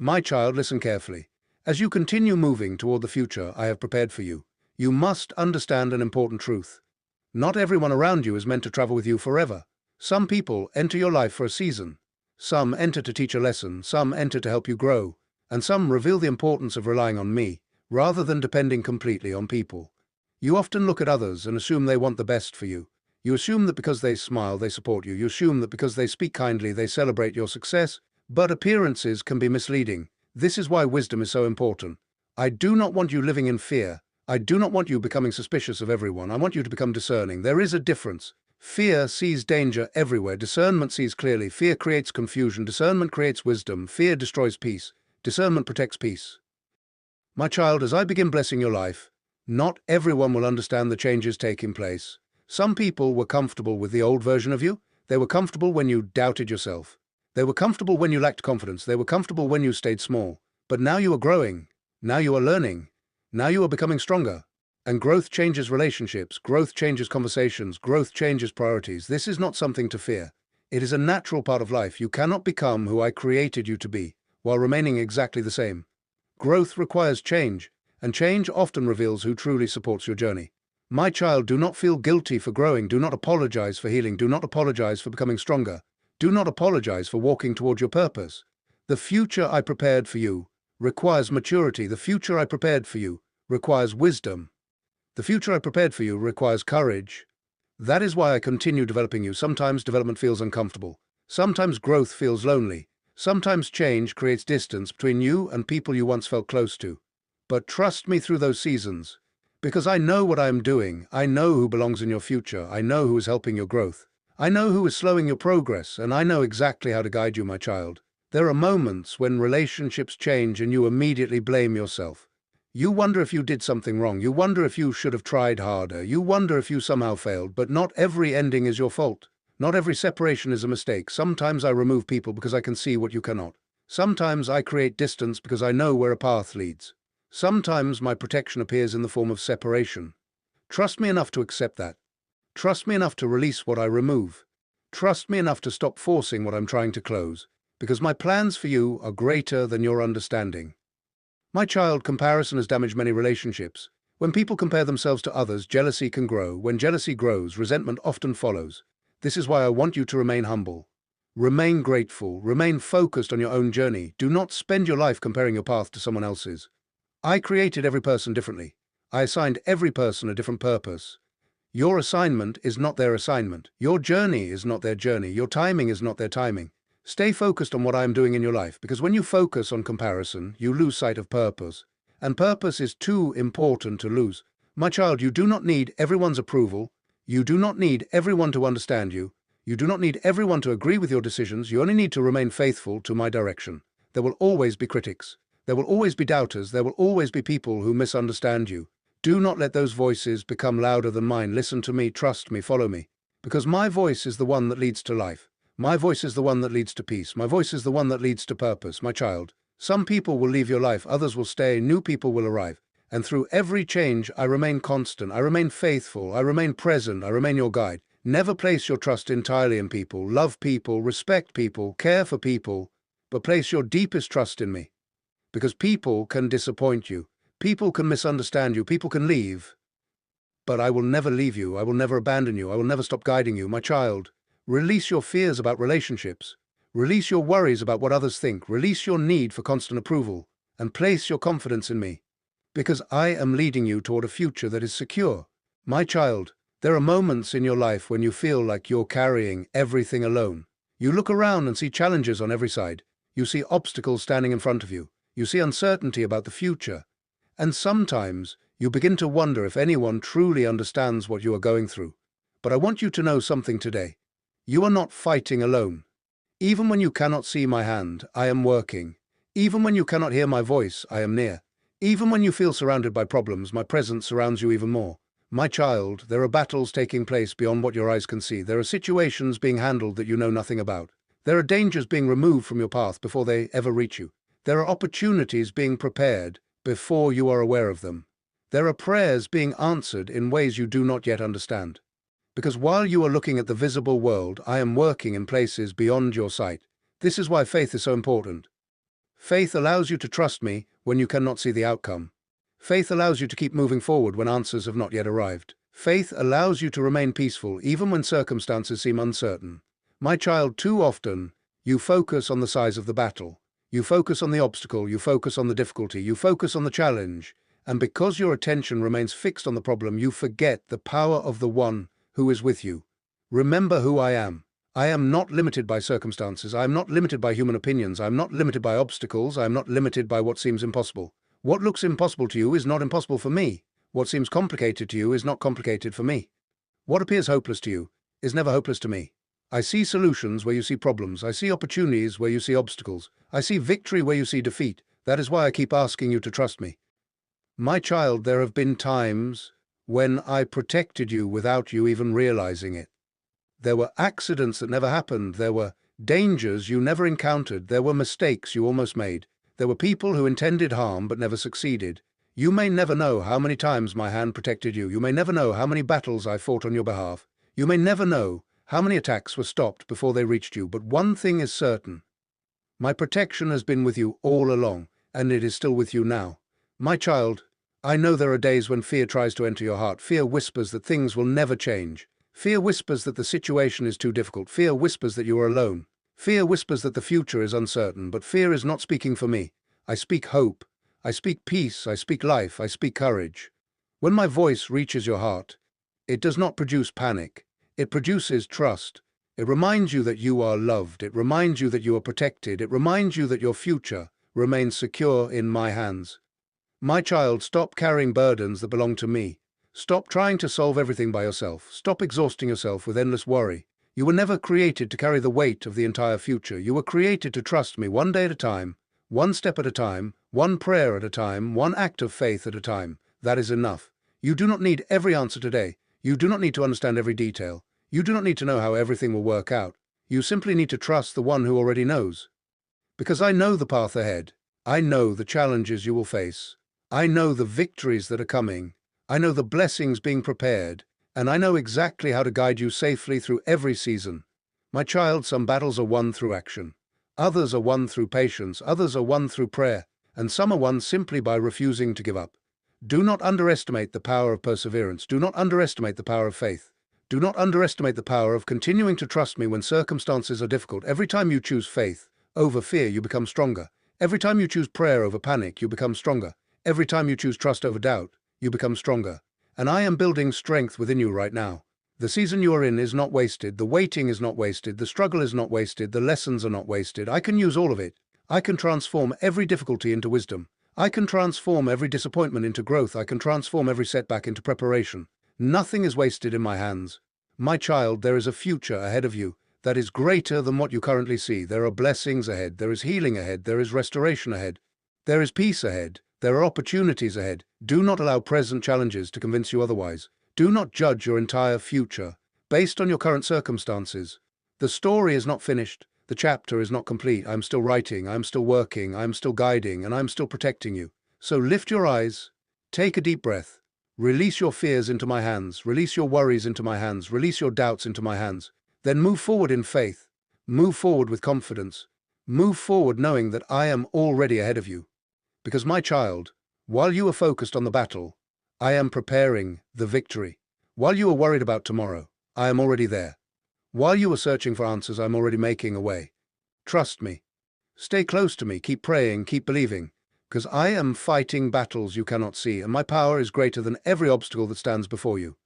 My child, listen carefully. As you continue moving toward the future I have prepared for you, you must understand an important truth. Not everyone around you is meant to travel with you forever. Some people enter your life for a season. Some enter to teach a lesson, some enter to help you grow, and some reveal the importance of relying on me, rather than depending completely on people. You often look at others and assume they want the best for you. You assume that because they smile, they support you. You assume that because they speak kindly, they celebrate your success. But appearances can be misleading. This is why wisdom is so important. I do not want you living in fear. I do not want you becoming suspicious of everyone. I want you to become discerning. There is a difference. Fear sees danger everywhere. Discernment sees clearly. Fear creates confusion. Discernment creates wisdom. Fear destroys peace. Discernment protects peace. My child, as I begin blessing your life, not everyone will understand the changes taking place. Some people were comfortable with the old version of you. They were comfortable when you doubted yourself. They were comfortable when you lacked confidence. They were comfortable when you stayed small. But now you are growing. Now you are learning. Now you are becoming stronger. And growth changes relationships. Growth changes conversations. Growth changes priorities. This is not something to fear. It is a natural part of life. You cannot become who I created you to be while remaining exactly the same. Growth requires change, and change often reveals who truly supports your journey. My child, do not feel guilty for growing. Do not apologize for healing. Do not apologize for becoming stronger. Do not apologize for walking toward your purpose. The future I prepared for you requires maturity. The future I prepared for you requires wisdom. The future I prepared for you requires courage. That is why I continue developing you. Sometimes development feels uncomfortable. Sometimes growth feels lonely. Sometimes change creates distance between you and people you once felt close to. But trust me through those seasons, because I know what I am doing. I know who belongs in your future. I know who is helping your growth. I know who is slowing your progress, and I know exactly how to guide you, my child. There are moments when relationships change and you immediately blame yourself. You wonder if you did something wrong. You wonder if you should have tried harder. You wonder if you somehow failed. But not every ending is your fault. Not every separation is a mistake. Sometimes I remove people because I can see what you cannot. Sometimes I create distance because I know where a path leads. Sometimes my protection appears in the form of separation. Trust me enough to accept that. Trust me enough to release what I remove. Trust me enough to stop forcing what I'm trying to close, because my plans for you are greater than your understanding. My child, comparison has damaged many relationships. When people compare themselves to others, jealousy can grow. When jealousy grows, resentment often follows. This is why I want you to remain humble. Remain grateful. Remain focused on your own journey. Do not spend your life comparing your path to someone else's. I created every person differently. I assigned every person a different purpose. Your assignment is not their assignment. Your journey is not their journey. Your timing is not their timing. Stay focused on what I am doing in your life, because when you focus on comparison, you lose sight of purpose. And purpose is too important to lose. My child, you do not need everyone's approval. You do not need everyone to understand you. You do not need everyone to agree with your decisions. You only need to remain faithful to my direction. There will always be critics. There will always be doubters. There will always be people who misunderstand you. Do not let those voices become louder than mine. Listen to me, trust me, follow me. Because my voice is the one that leads to life. My voice is the one that leads to peace. My voice is the one that leads to purpose. My child, some people will leave your life, others will stay, new people will arrive. And through every change, I remain constant, I remain faithful, I remain present, I remain your guide. Never place your trust entirely in people. Love people, respect people, care for people, but place your deepest trust in me. Because people can disappoint you. People can misunderstand you. People can leave. But I will never leave you. I will never abandon you. I will never stop guiding you. My child, release your fears about relationships. Release your worries about what others think. Release your need for constant approval. And place your confidence in me. Because I am leading you toward a future that is secure. My child, there are moments in your life when you feel like you're carrying everything alone. You look around and see challenges on every side. You see obstacles standing in front of you. You see uncertainty about the future. And sometimes you begin to wonder if anyone truly understands what you are going through. But I want you to know something today. You are not fighting alone. Even when you cannot see my hand, I am working. Even when you cannot hear my voice, I am near. Even when you feel surrounded by problems, my presence surrounds you even more. My child, there are battles taking place beyond what your eyes can see. There are situations being handled that you know nothing about. There are dangers being removed from your path before they ever reach you. There are opportunities being prepared before you are aware of them. There are prayers being answered in ways you do not yet understand. Because while you are looking at the visible world, I am working in places beyond your sight. This is why faith is so important. Faith allows you to trust me when you cannot see the outcome. Faith allows you to keep moving forward when answers have not yet arrived. Faith allows you to remain peaceful even when circumstances seem uncertain. My child, too often, you focus on the size of the battle. You focus on the obstacle, you focus on the difficulty, you focus on the challenge, and because your attention remains fixed on the problem, you forget the power of the one who is with you. Remember who I am. I am not limited by circumstances. I am not limited by human opinions. I am not limited by obstacles. I am not limited by what seems impossible. What looks impossible to you is not impossible for me. What seems complicated to you is not complicated for me. What appears hopeless to you is never hopeless to me. I see solutions where you see problems. I see opportunities where you see obstacles. I see victory where you see defeat. That is why I keep asking you to trust me. My child, there have been times when I protected you without you even realizing it. There were accidents that never happened. There were dangers you never encountered. There were mistakes you almost made. There were people who intended harm but never succeeded. You may never know how many times my hand protected you. You may never know how many battles I fought on your behalf. You may never know how many attacks were stopped before they reached you. But one thing is certain. My protection has been with you all along, and it is still with you now. My child, I know there are days when fear tries to enter your heart. Fear whispers that things will never change. Fear whispers that the situation is too difficult. Fear whispers that you are alone. Fear whispers that the future is uncertain, but fear is not speaking for me. I speak hope. I speak peace. I speak life. I speak courage. When my voice reaches your heart, it does not produce panic. It produces trust. It reminds you that you are loved. It reminds you that you are protected. It reminds you that your future remains secure in my hands. My child, stop carrying burdens that belong to me. Stop trying to solve everything by yourself. Stop exhausting yourself with endless worry. You were never created to carry the weight of the entire future. You were created to trust me one day at a time, one step at a time, one prayer at a time, one act of faith at a time. That is enough. You do not need every answer today. You do not need to understand every detail. You do not need to know how everything will work out. You simply need to trust the one who already knows. Because I know the path ahead. I know the challenges you will face. I know the victories that are coming. I know the blessings being prepared, and I know exactly how to guide you safely through every season. My child, some battles are won through action. Others are won through patience. Others are won through prayer. And some are won simply by refusing to give up. Do not underestimate the power of perseverance. Do not underestimate the power of faith. Do not underestimate the power of continuing to trust me when circumstances are difficult. Every time you choose faith over fear, you become stronger. Every time you choose prayer over panic, you become stronger. Every time you choose trust over doubt, you become stronger. And I am building strength within you right now. The season you are in is not wasted. The waiting is not wasted. The struggle is not wasted. The lessons are not wasted. I can use all of it. I can transform every difficulty into wisdom. I can transform every disappointment into growth. I can transform every setback into preparation. Nothing is wasted in my hands. My child, there is a future ahead of you that is greater than what you currently see. There are blessings ahead. There is healing ahead. There is restoration ahead. There is peace ahead. There are opportunities ahead. Do not allow present challenges to convince you otherwise. Do not judge your entire future based on your current circumstances. The story is not finished. The chapter is not complete. I am still writing. I am still working. I am still guiding, and I am still protecting you. So lift your eyes. Take a deep breath. Release your fears into my hands. Release your worries into my hands. Release your doubts into my hands. Then move forward in faith. Move forward with confidence. Move forward knowing that I am already ahead of you. Because my child, while you are focused on the battle, I am preparing the victory. While you are worried about tomorrow, I am already there. While you are searching for answers, I'm already making a way. Trust me. Stay close to me. Keep praying. Keep believing. Because I am fighting battles you cannot see, and my power is greater than every obstacle that stands before you.